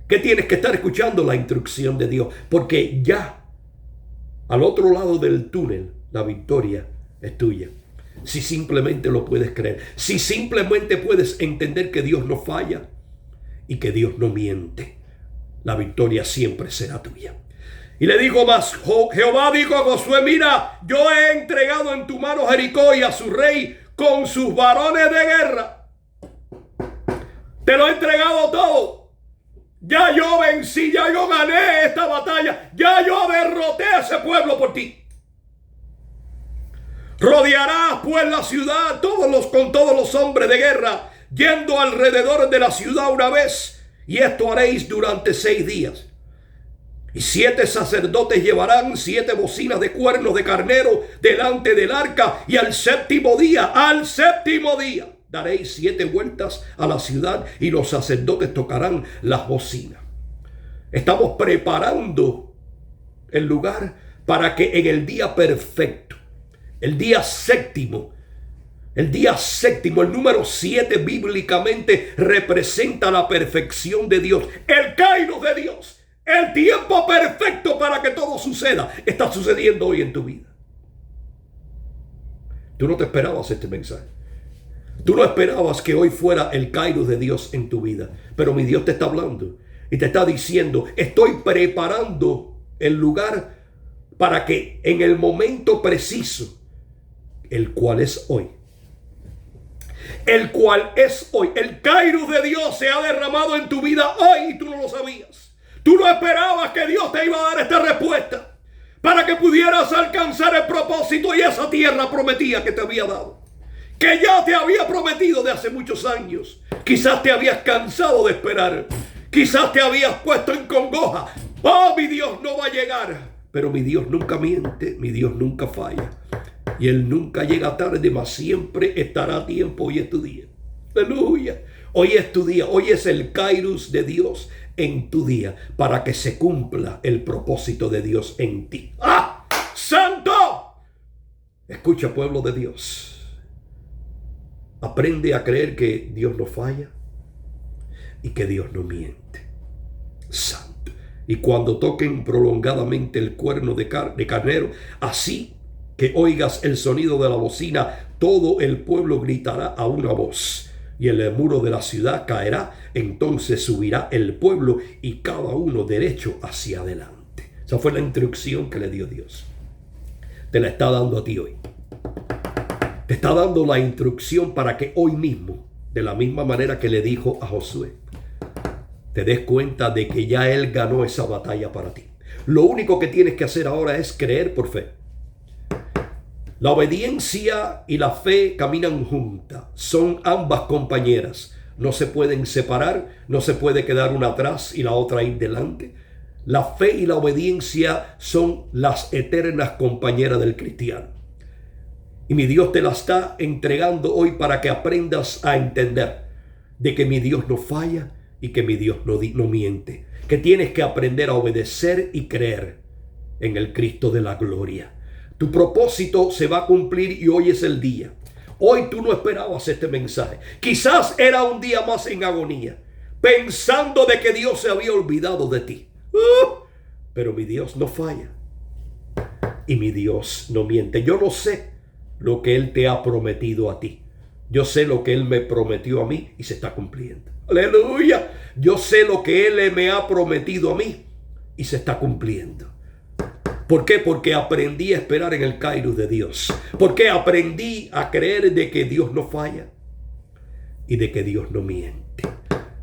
Speaker 1: ¿Qué tienes que estar escuchando? La instrucción de Dios. Porque ya al otro lado del túnel, la victoria es tuya. Si simplemente lo puedes creer. Si simplemente puedes entender que Dios no falla y que Dios no miente, la victoria siempre será tuya. Y le digo más, Jehová dijo a Josué, mira, yo he entregado en tu mano Jericó y a su rey con sus varones de guerra. Te lo he entregado todo. Ya yo vencí, ya yo gané esta batalla, ya yo derroté a ese pueblo por ti. Rodearás pues la ciudad con todos los hombres de guerra, yendo alrededor de la ciudad una vez, y esto haréis durante 6 días. Y 7 sacerdotes llevarán 7 bocinas de cuernos de carnero delante del arca, y al séptimo día, daréis 7 vueltas a la ciudad, y los sacerdotes tocarán las bocinas. Estamos preparando el lugar para que en el día perfecto, el día séptimo, el número 7 bíblicamente representa la perfección de Dios, el kairos de Dios, el tiempo perfecto para que todo suceda. Está sucediendo hoy en tu vida. Tú no te esperabas este mensaje. Tú no esperabas que hoy fuera el kairos de Dios en tu vida. Pero mi Dios te está hablando y te está diciendo, estoy preparando el lugar para que en el momento preciso, el cual es hoy, el kairos de Dios se ha derramado en tu vida hoy y tú no lo sabías. Tú no esperabas que Dios te iba a dar esta respuesta para que pudieras alcanzar el propósito y esa tierra prometida que te había dado, que ya te había prometido de hace muchos años. Quizás te habías cansado de esperar, quizás te habías puesto en congoja. Oh, mi Dios no va a llegar. Pero mi Dios nunca miente, mi Dios nunca falla. Y Él nunca llega tarde, mas siempre estará a tiempo. Hoy es tu día. Aleluya. Hoy es tu día. Hoy es el kairos de Dios en tu día, para que se cumpla el propósito de Dios en ti. ¡Ah! ¡Santo! Escucha, pueblo de Dios. Aprende a creer que Dios no falla y que Dios no miente. Santo. Y cuando toquen prolongadamente el cuerno de carnero, así que oigas el sonido de la bocina, todo el pueblo gritará a una voz, y el muro de la ciudad caerá. Entonces subirá el pueblo y cada uno derecho hacia adelante. Esa fue la instrucción que le dio Dios. Te la está dando a ti hoy. Te está dando la instrucción para que hoy mismo, de la misma manera que le dijo a Josué, te des cuenta de que ya Él ganó esa batalla para ti. Lo único que tienes que hacer ahora es creer por fe. La obediencia y la fe caminan juntas. Son ambas compañeras. No se pueden separar. No se puede quedar una atrás y la otra ir delante. La fe y la obediencia son las eternas compañeras del cristiano. Y mi Dios te la está entregando hoy para que aprendas a entender de que mi Dios no falla y que mi Dios no miente. Que tienes que aprender a obedecer y creer en el Cristo de la gloria. Tu propósito se va a cumplir y hoy es el día. Hoy tú no esperabas este mensaje. Quizás era un día más en agonía, pensando de que Dios se había olvidado de ti. Pero mi Dios no falla y mi Dios no miente. Yo no sé lo que Él te ha prometido a ti. Yo sé lo que Él me prometió a mí y se está cumpliendo. Aleluya. Yo sé lo que Él me ha prometido a mí y se está cumpliendo. ¿Por qué? Porque aprendí a esperar en el kairos de Dios. Porque aprendí a creer de que Dios no falla y de que Dios no miente.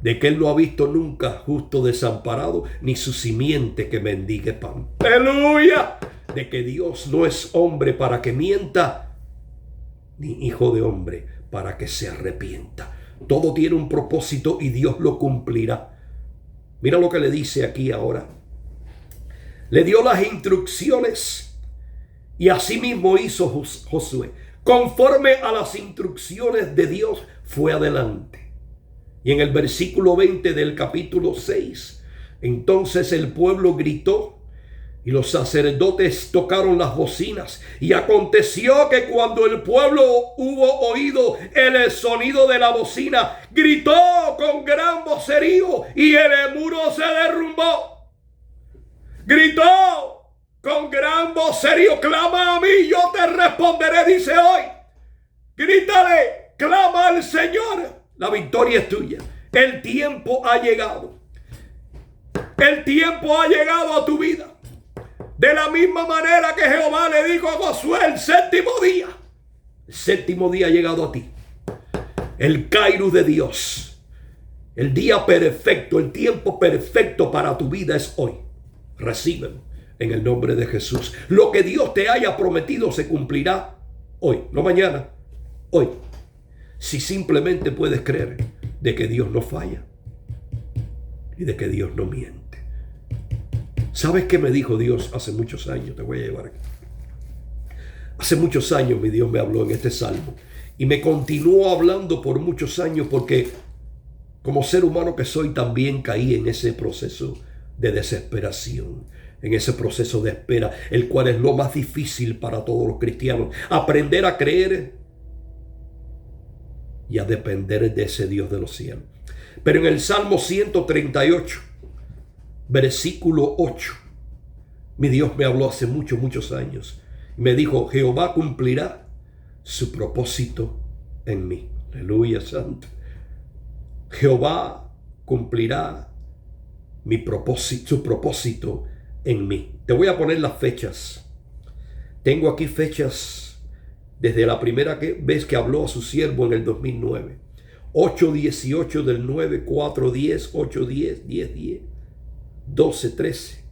Speaker 1: De que Él no ha visto nunca justo desamparado, ni su simiente que mendigue pan. ¡Aleluya! De que Dios no es hombre para que mienta, ni hijo de hombre para que se arrepienta. Todo tiene un propósito y Dios lo cumplirá. Mira lo que le dice aquí ahora. Le dio las instrucciones y así mismo hizo Josué. conforme a las instrucciones de Dios, fue adelante. Y en el versículo 20 del capítulo 6, entonces el pueblo gritó y los sacerdotes tocaron las bocinas. Y aconteció que cuando el pueblo hubo oído el sonido de la bocina, gritó con gran vocerío y el muro se derrumbó. Gritó con gran vocerío: clama a mí, yo te responderé, dice hoy. Grítale, clama al Señor. La victoria es tuya. El tiempo ha llegado. El tiempo ha llegado a tu vida. De la misma manera que Jehová le dijo a Josué el séptimo día. El séptimo día ha llegado a ti. El Kairos de Dios. El día perfecto, el tiempo perfecto para tu vida es hoy. Recíbelo en el nombre de Jesús. Lo que Dios te haya prometido se cumplirá hoy, no mañana, hoy. Si simplemente puedes creer de que Dios no falla y de que Dios no miente. ¿Sabes qué me dijo Dios hace muchos años? Te voy a llevar aquí. Hace muchos años mi Dios me habló en este salmo y me continuó hablando por muchos años, porque como ser humano que soy también caí en ese proceso de desesperación, en ese proceso de espera, el cual es lo más difícil para todos los cristianos. Aprender a creer y a depender de ese Dios de los cielos. Pero en el Salmo 138, versículo 8, mi Dios me habló hace muchos años. Me dijo: Jehová cumplirá su propósito en mí. Aleluya, santo. Jehová cumplirá su propósito en mí. Te voy a poner las fechas. Tengo aquí fechas desde la primera vez que habló a su siervo en el 2009. 8:18 del 9, 4:10, 8:10, 10:10, 12:13,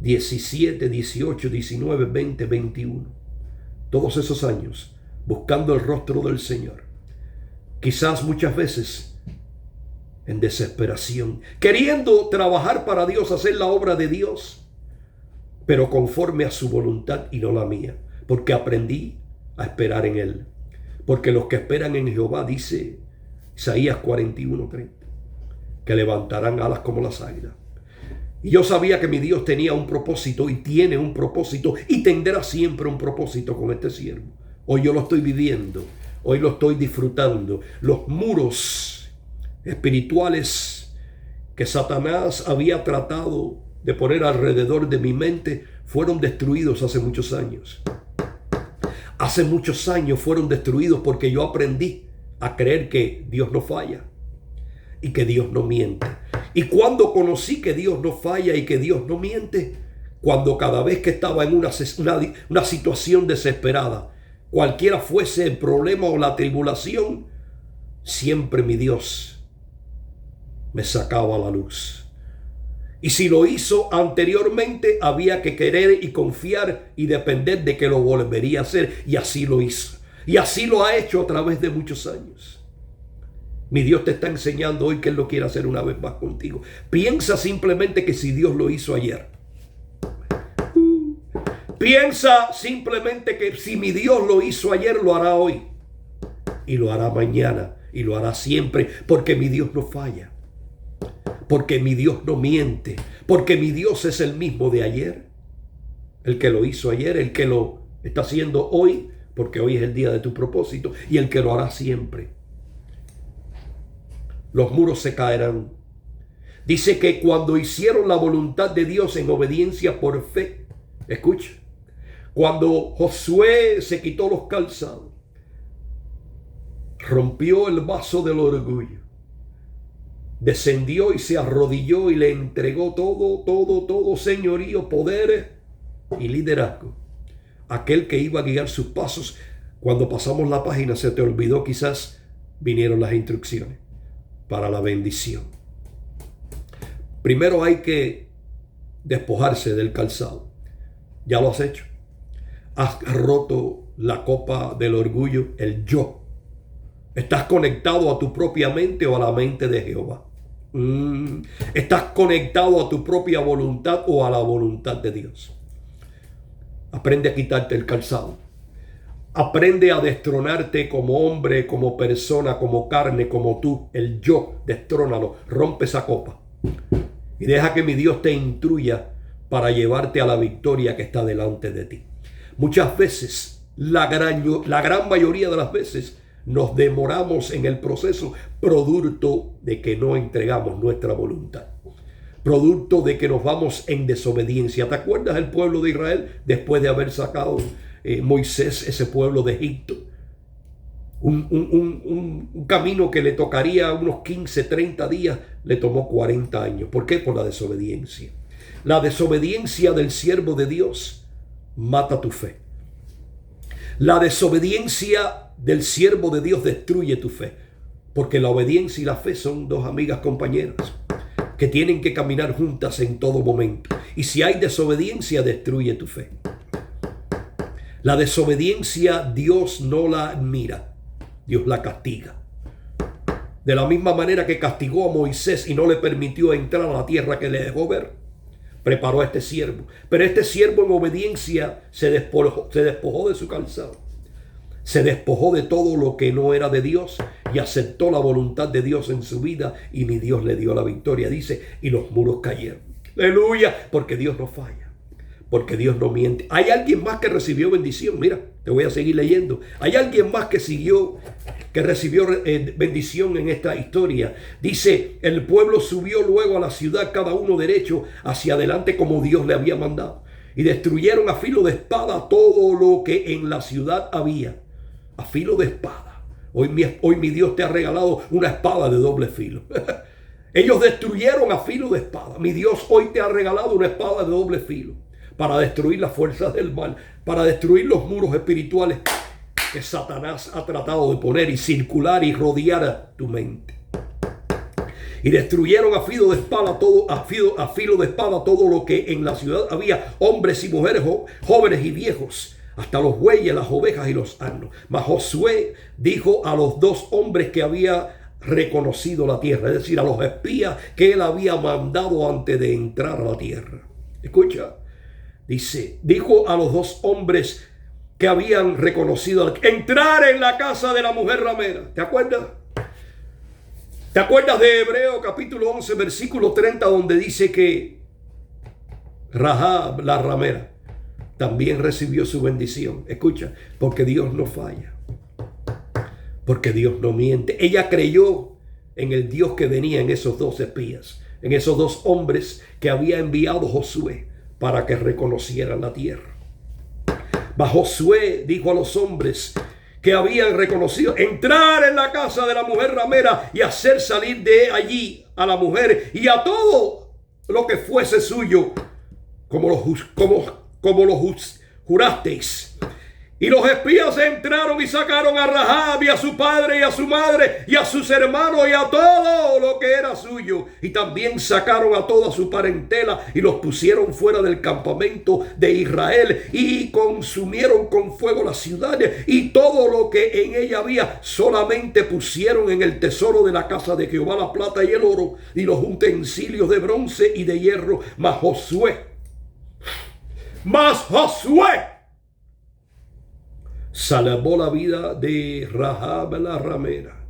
Speaker 1: 17, 18, 19, 20, 21. Todos esos años buscando el rostro del Señor. Quizás muchas veces en desesperación, queriendo trabajar para Dios, hacer la obra de Dios, pero conforme a su voluntad y no la mía, porque aprendí a esperar en Él. Porque los que esperan en Jehová, dice Isaías 41:30, que levantarán alas como las águilas. Y yo sabía que mi Dios tenía un propósito y tiene un propósito y tendrá siempre un propósito con este siervo. Hoy yo lo estoy viviendo, hoy lo estoy disfrutando. Los muros espirituales que Satanás había tratado de poner alrededor de mi mente fueron destruidos hace muchos años. Hace muchos años fueron destruidos porque yo aprendí a creer que Dios no falla y que Dios no miente. Y cuando conocí que Dios no falla y que Dios no miente, cuando cada vez que estaba en una situación desesperada, cualquiera fuese el problema o la tribulación, siempre mi Dios me sacaba a la luz. Y si lo hizo anteriormente, había que querer y confiar y depender de que lo volvería a hacer. Y así lo hizo. Y así lo ha hecho a través de muchos años. Mi Dios te está enseñando hoy que Él lo quiere hacer una vez más contigo. Piensa simplemente que si Dios lo hizo ayer. Piensa simplemente que si mi Dios lo hizo ayer, lo hará hoy. Y lo hará mañana. Y lo hará siempre. Porque mi Dios no falla. Porque mi Dios no miente. Porque mi Dios es el mismo de ayer. El que lo hizo ayer, el que lo está haciendo hoy, porque hoy es el día de tu propósito, y el que lo hará siempre. Los muros se caerán. Dice que cuando hicieron la voluntad de Dios en obediencia por fe, escucha, cuando Josué se quitó los calzados, rompió el vaso del orgullo, descendió y se arrodilló y le entregó todo señorío, poder y liderazgo. Aquel que iba a guiar sus pasos. Cuando pasamos la página se te olvidó, quizás vinieron las instrucciones para la bendición. Primero hay que despojarse del calzado. Ya lo has hecho. Has roto la copa del orgullo, el yo. Estás conectado a tu propia mente o a la mente de Jehová. Estás conectado a tu propia voluntad o a la voluntad de Dios. Aprende a quitarte el calzado. Aprende a destronarte como hombre, como persona, como carne, como tú. El yo, destrónalo, rompe esa copa. Y deja que mi Dios te instruya para llevarte a la victoria que está delante de ti. Muchas veces, la gran mayoría de las veces, nos demoramos en el proceso, producto de que no entregamos nuestra voluntad. Producto de que nos vamos en desobediencia. ¿Te acuerdas del pueblo de Israel después de haber sacado Moisés ese pueblo de Egipto? Un camino que le tocaría unos 15, 30 días, le tomó 40 años. ¿Por qué? Por la desobediencia. La desobediencia del siervo de Dios mata tu fe. La desobediencia del siervo de Dios destruye tu fe. Porque la obediencia y la fe son dos amigas compañeras que tienen que caminar juntas en todo momento. Y si hay desobediencia, destruye tu fe. La desobediencia Dios no la admira, Dios la castiga. De la misma manera que castigó a Moisés y no le permitió entrar a la tierra que le dejó ver, preparó a este siervo. Pero este siervo en obediencia se despojó de su calzado. Se despojó de todo lo que no era de Dios y aceptó la voluntad de Dios en su vida, y mi Dios le dio la victoria, dice, y los muros cayeron. Aleluya, porque Dios no falla, porque Dios no miente. Hay alguien más que recibió bendición. Mira, te voy a seguir leyendo. Hay alguien más que recibió bendición en esta historia. Dice, el pueblo subió luego a la ciudad, cada uno derecho hacia adelante como Dios le había mandado, y destruyeron a filo de espada todo lo que en la ciudad había. A filo de espada. Hoy mi Dios te ha regalado una espada de doble filo. Ellos destruyeron a filo de espada. Mi Dios hoy te ha regalado una espada de doble filo para destruir las fuerzas del mal, para destruir los muros espirituales que Satanás ha tratado de poner y circular y rodear a tu mente. Y destruyeron a filo de espada todo lo que en la ciudad había, hombres y mujeres, jóvenes y viejos, hasta los bueyes, las ovejas y los asnos. Mas Josué dijo a los dos hombres que había reconocido la tierra, es decir, a los espías que él había mandado antes de entrar a la tierra. Escucha, dijo a los dos hombres que habían reconocido, entrar en la casa de la mujer ramera. ¿Te acuerdas? ¿Te acuerdas de Hebreo capítulo 11 versículo 30, donde dice que Rahab, la ramera, también recibió su bendición? Escucha, porque Dios no falla, porque Dios no miente. Ella creyó en el Dios que venía en esos dos espías, en esos dos hombres que había enviado Josué para que reconocieran la tierra. Mas Josué dijo a los hombres que habían reconocido, entrar en la casa de la mujer ramera y hacer salir de allí a la mujer y a todo lo que fuese suyo, como lo jurasteis. Y los espías entraron y sacaron a Rahab y a su padre y a su madre y a sus hermanos y a todo lo que era suyo. Y también sacaron a toda su parentela y los pusieron fuera del campamento de Israel y consumieron con fuego las ciudades y todo lo que en ella había. Solamente pusieron en el tesoro de la casa de Jehová la plata y el oro y los utensilios de bronce y de hierro. Mas Josué salvó la vida de Rahab la ramera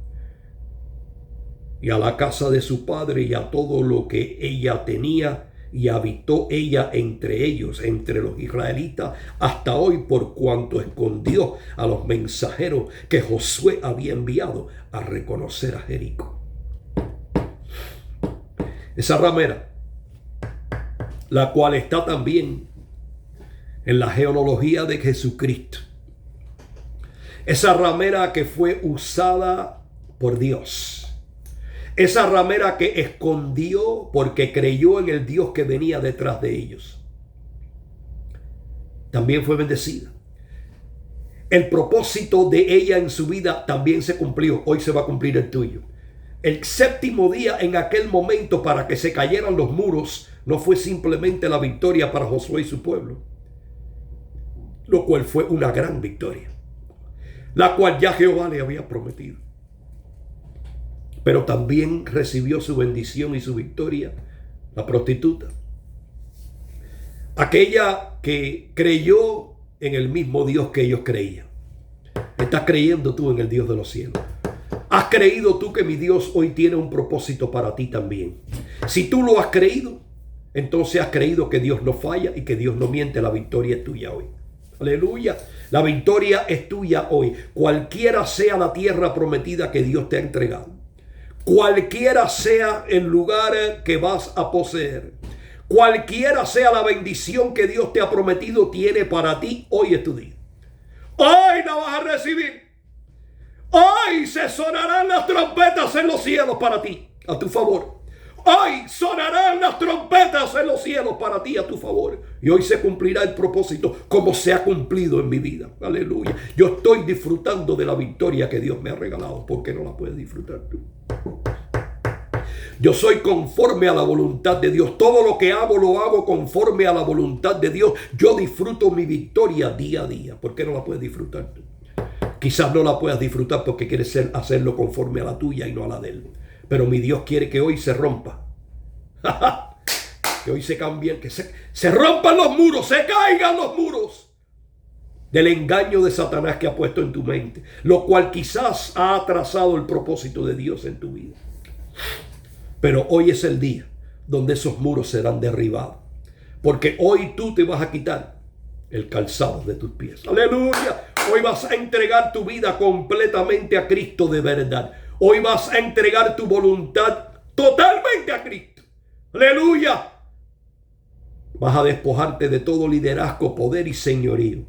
Speaker 1: y a la casa de su padre y a todo lo que ella tenía, y habitó ella entre ellos, entre los israelitas, hasta hoy, por cuanto escondió a los mensajeros que Josué había enviado a reconocer a Jericó. Esa ramera, la cual está también en la genealogía de Jesucristo. Esa ramera que fue usada por Dios. Esa ramera que escondió porque creyó en el Dios que venía detrás de ellos. También fue bendecida. El propósito de ella en su vida también se cumplió. Hoy se va a cumplir el tuyo. El séptimo día, en aquel momento, para que se cayeran los muros, no fue simplemente la victoria para Josué y su pueblo, lo cual fue una gran victoria, la cual ya Jehová le había prometido. Pero también recibió su bendición y su victoria la prostituta, aquella que creyó en el mismo Dios que ellos creían. ¿Estás creyendo tú en el Dios de los cielos? ¿Has creído tú que mi Dios hoy tiene un propósito para ti también? Si tú lo has creído, entonces has creído que Dios no falla y que Dios no miente. La victoria es tuya hoy. Aleluya. La victoria es tuya hoy. Cualquiera sea la tierra prometida que Dios te ha entregado. Cualquiera sea el lugar que vas a poseer. Cualquiera sea la bendición que Dios te ha prometido, tiene para ti. Hoy es tu día. Hoy la vas a recibir. Hoy se sonarán las trompetas en los cielos para ti, a tu favor. Hoy sonarán las trompetas en los cielos para ti, a tu favor. Y hoy se cumplirá el propósito como se ha cumplido en mi vida. Aleluya. Yo estoy disfrutando de la victoria que Dios me ha regalado. ¿Por qué no la puedes disfrutar tú? Yo soy conforme a la voluntad de Dios. Todo lo que hago, lo hago conforme a la voluntad de Dios. Yo disfruto mi victoria día a día. ¿Por qué no la puedes disfrutar tú? Quizás no la puedas disfrutar porque quieres hacerlo conforme a la tuya y no a la de Él. Pero mi Dios quiere que hoy se rompa. Que hoy se cambien, que se rompan los muros, se caigan los muros del engaño de Satanás que ha puesto en tu mente. Lo cual quizás ha atrasado el propósito de Dios en tu vida. Pero hoy es el día donde esos muros serán derribados. Porque hoy tú te vas a quitar el calzado de tus pies. Aleluya. Hoy vas a entregar tu vida completamente a Cristo de verdad. Hoy vas a entregar tu voluntad totalmente a Cristo. Aleluya. Vas a despojarte de todo liderazgo, poder y señorío.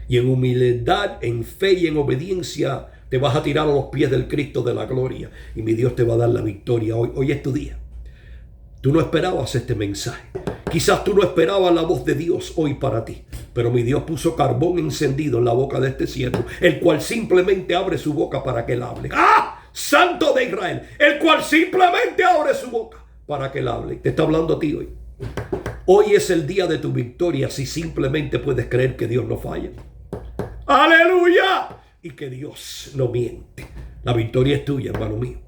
Speaker 1: Y en humildad, en fe y en obediencia te vas a tirar a los pies del Cristo de la gloria. Y mi Dios te va a dar la victoria hoy. Hoy es tu día. Tú no esperabas este mensaje. Quizás tú no esperabas la voz de Dios hoy para ti. Pero mi Dios puso carbón encendido en la boca de este siervo, el cual simplemente abre su boca para que él hable. ¡Ah! Santo de Israel, el cual simplemente abre su boca para que él hable. Te está hablando a ti hoy. Hoy es el día de tu victoria si simplemente puedes creer que Dios no falla. ¡Aleluya! Y que Dios no miente. La victoria es tuya, hermano mío.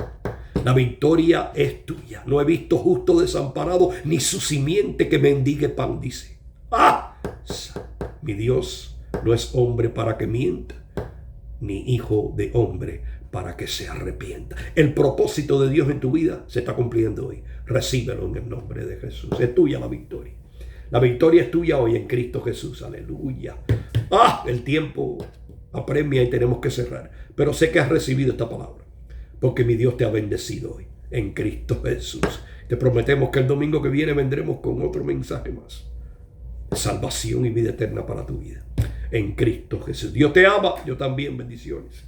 Speaker 1: La victoria es tuya. No he visto justo desamparado, ni su simiente que mendigue pan, dice. ¡Ah! Mi Dios no es hombre para que mienta, ni hijo de hombre para que se arrepienta. El propósito de Dios en tu vida se está cumpliendo hoy. Recíbelo en el nombre de Jesús. Es tuya la victoria. La victoria es tuya hoy en Cristo Jesús. Aleluya. El tiempo apremia y tenemos que cerrar. Pero sé que has recibido esta palabra, porque mi Dios te ha bendecido hoy en Cristo Jesús. Te prometemos que el domingo que viene vendremos con otro mensaje más. Salvación y vida eterna para tu vida en Cristo Jesús. Dios te ama, yo también. Bendiciones.